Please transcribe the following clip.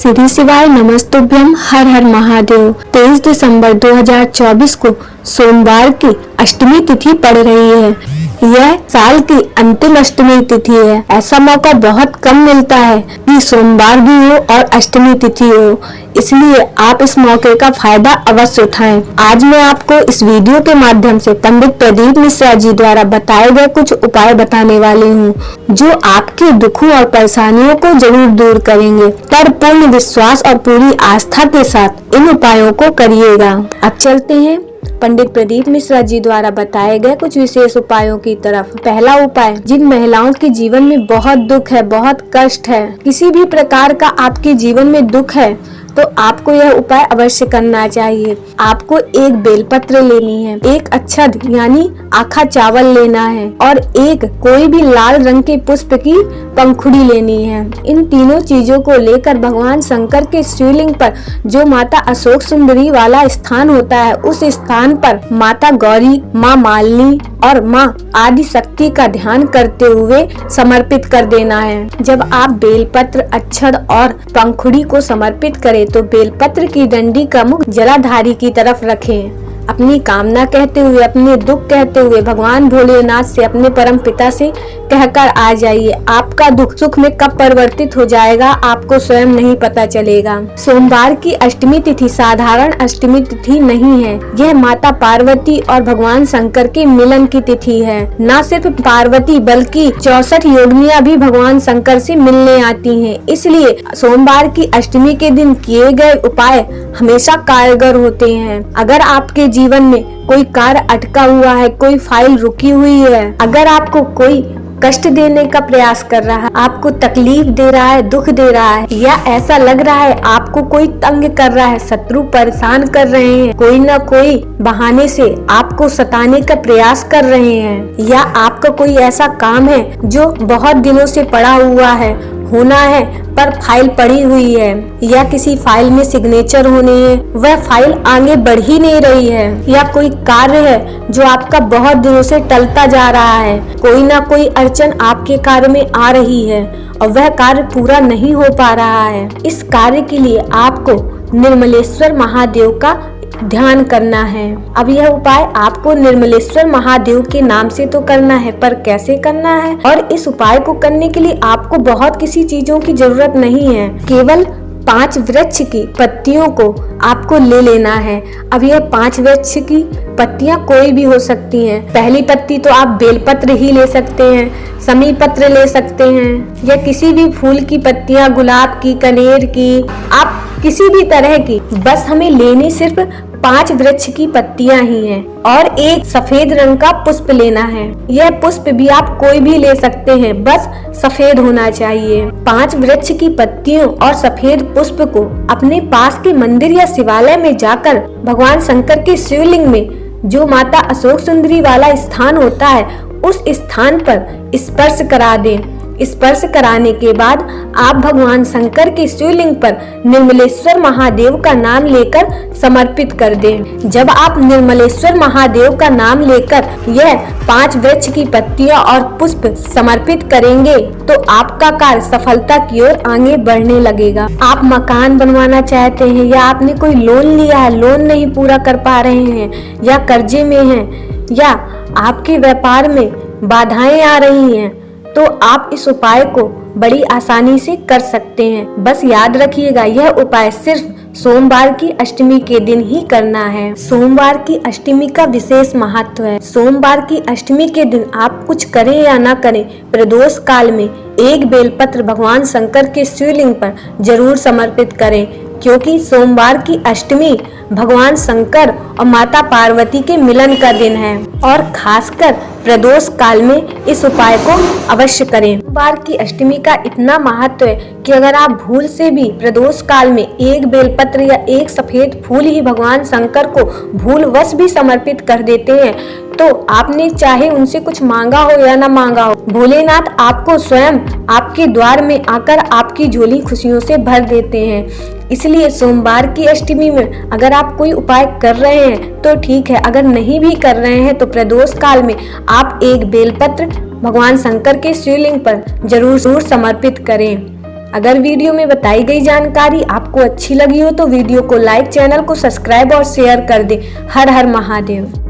श्री शिवाय नमस्तुभ्यम। हर हर महादेव। 23 दिसंबर 2024 को सोमवार की अष्टमी तिथि पड़ रही है। यह साल की अंतिम अष्टमी तिथि है। ऐसा मौका बहुत कम मिलता है कि सोमवार भी हो और अष्टमी तिथि हो, इसलिए आप इस मौके का फायदा अवश्य उठाएं। आज मैं आपको इस वीडियो के माध्यम से पंडित प्रदीप मिश्रा जी द्वारा बताए गए कुछ उपाय बताने वाली हूँ, जो आपके दुखों और परेशानियों को जरूर दूर करेंगे। पर पूर्ण विश्वास और पूरी आस्था के साथ इन उपायों को करिएगा। अब चलते हैं पंडित प्रदीप मिश्रा जी द्वारा बताए गए कुछ विशेष उपायों की तरफ। पहला उपाय, जिन महिलाओं के जीवन में बहुत दुख है, बहुत कष्ट है, किसी भी प्रकार का आपके जीवन में दुख है, तो आपको यह उपाय अवश्य करना चाहिए। आपको एक बेलपत्र लेनी है, एक अक्षत यानी आखा चावल लेना है और एक कोई भी लाल रंग के पुष्प की पंखुड़ी लेनी है। इन तीनों चीजों को लेकर भगवान शंकर के शिवलिंग पर जो माता अशोक सुंदरी वाला स्थान होता है, उस स्थान पर माता गौरी, माँ मालिनी और माँ आदि शक्ति का ध्यान करते हुए समर्पित कर देना है। जब आप बेलपत्र, अक्षत और पंखुड़ी को समर्पित करें तो बेलपत्र की डंडी का मुख जलाधारी की तरफ रखें। अपनी कामना कहते हुए, अपने दुख कहते हुए भगवान भोलेनाथ से, अपने परम पिता से कहकर आ जाइए। आपका दुख सुख में कब परिवर्तित हो जाएगा आपको स्वयं नहीं पता चलेगा। सोमवार की अष्टमी तिथि साधारण अष्टमी तिथि नहीं है, यह माता पार्वती और भगवान शंकर के मिलन की तिथि है। न सिर्फ पार्वती बल्कि 64 योगिनियां भी भगवान शंकर से मिलने आती हैं। इसलिए सोमवार की अष्टमी के दिन किए गए उपाय हमेशा कारगर होते हैं। अगर आपके जीवन में कोई कार्य अटका हुआ है, कोई फाइल रुकी हुई है, अगर आपको कोई कष्ट देने का प्रयास कर रहा है, आपको तकलीफ दे रहा है, दुख दे रहा है, या ऐसा लग रहा है आपको कोई तंग कर रहा है, शत्रु परेशान कर रहे हैं, कोई न कोई बहाने से आपको सताने का प्रयास कर रहे हैं, या आपका कोई ऐसा काम है जो बहुत दिनों से पड़ा हुआ है, होना है पर फाइल पड़ी हुई है, या किसी फाइल में सिग्नेचर होने हैं, वह फाइल आगे बढ़ ही नहीं रही है, या कोई कार्य है जो आपका बहुत दिनों से टलता जा रहा है, कोई ना कोई अड़चन आपके कार्य में आ रही है और वह कार्य पूरा नहीं हो पा रहा है। इस कार्य के लिए आपको निर्मलेश्वर महादेव का ध्यान करना है। अब यह उपाय आपको निर्मलेश्वर महादेव के नाम से तो करना है, पर कैसे करना है? और इस उपाय को करने के लिए आपको बहुत किसी चीजों की जरूरत नहीं है, केवल 5 वृक्ष की पत्तियों को आपको ले लेना है। अब यह 5 वृक्ष की पत्तियां कोई भी हो सकती हैं। पहली पत्ती तो आप बेलपत्र ही ले सकते हैं, समी पत्र ले सकते हैं, या किसी भी फूल की पत्तियां, गुलाब की, कनेर की, आप किसी भी तरह की, बस हमें लेनी सिर्फ 5 वृक्ष की पत्तियां ही हैं और एक सफेद रंग का पुष्प लेना है। यह पुष्प भी आप कोई भी ले सकते हैं, बस सफेद होना चाहिए। 5 वृक्ष की पत्तियों और सफेद पुष्प को अपने पास के मंदिर या शिवालय में जाकर भगवान शंकर के शिवलिंग में जो माता अशोक सुंदरी वाला स्थान होता है, उस स्थान पर स्पर्श करा दें। स्पर्श कराने के बाद आप भगवान शंकर के शिवलिंग पर निर्मलेश्वर महादेव का नाम लेकर समर्पित कर दें। जब आप निर्मलेश्वर महादेव का नाम लेकर यह 5 वृक्ष की पत्तियां और पुष्प समर्पित करेंगे तो आपका कार्य सफलता की ओर आगे बढ़ने लगेगा। आप मकान बनवाना चाहते हैं, या आपने कोई लोन लिया है, लोन नहीं पूरा कर पा रहे हैं, या कर्जे में हैं, या आपके व्यापार में बाधाएं आ रही हैं, तो आप इस उपाय को बड़ी आसानी से कर सकते हैं। बस याद रखिएगा, यह उपाय सिर्फ सोमवार की अष्टमी के दिन ही करना है। सोमवार की अष्टमी का विशेष महत्व है। सोमवार की अष्टमी के दिन आप कुछ करें या ना करें, प्रदोष काल में एक बेलपत्र भगवान शंकर के शिवलिंग पर जरूर समर्पित करें, क्योंकि सोमवार की अष्टमी भगवान शंकर और माता पार्वती के मिलन का दिन है और खासकर प्रदोष काल में इस उपाय को अवश्य करें। सोमवार की अष्टमी का इतना महत्व है कि अगर आप भूल से भी प्रदोष काल में एक बेलपत्र या एक सफेद फूल ही भगवान शंकर को भूलवश भी समर्पित कर देते हैं, तो आपने चाहे उनसे कुछ मांगा हो या ना मांगा हो, भोलेनाथ आपको स्वयं आपके द्वार में आकर आपकी झोली खुशियों से भर देते हैं। इसलिए सोमवार की अष्टमी में अगर आप कोई उपाय कर रहे हैं तो ठीक है, अगर नहीं भी कर रहे हैं तो प्रदोष काल में आप एक बेलपत्र भगवान शंकर के शिवलिंग पर जरूर समर्पित करें। अगर वीडियो में बताई गई जानकारी आपको अच्छी लगी हो तो वीडियो को लाइक, चैनल को सब्सक्राइब और शेयर कर दें। हर हर महादेव।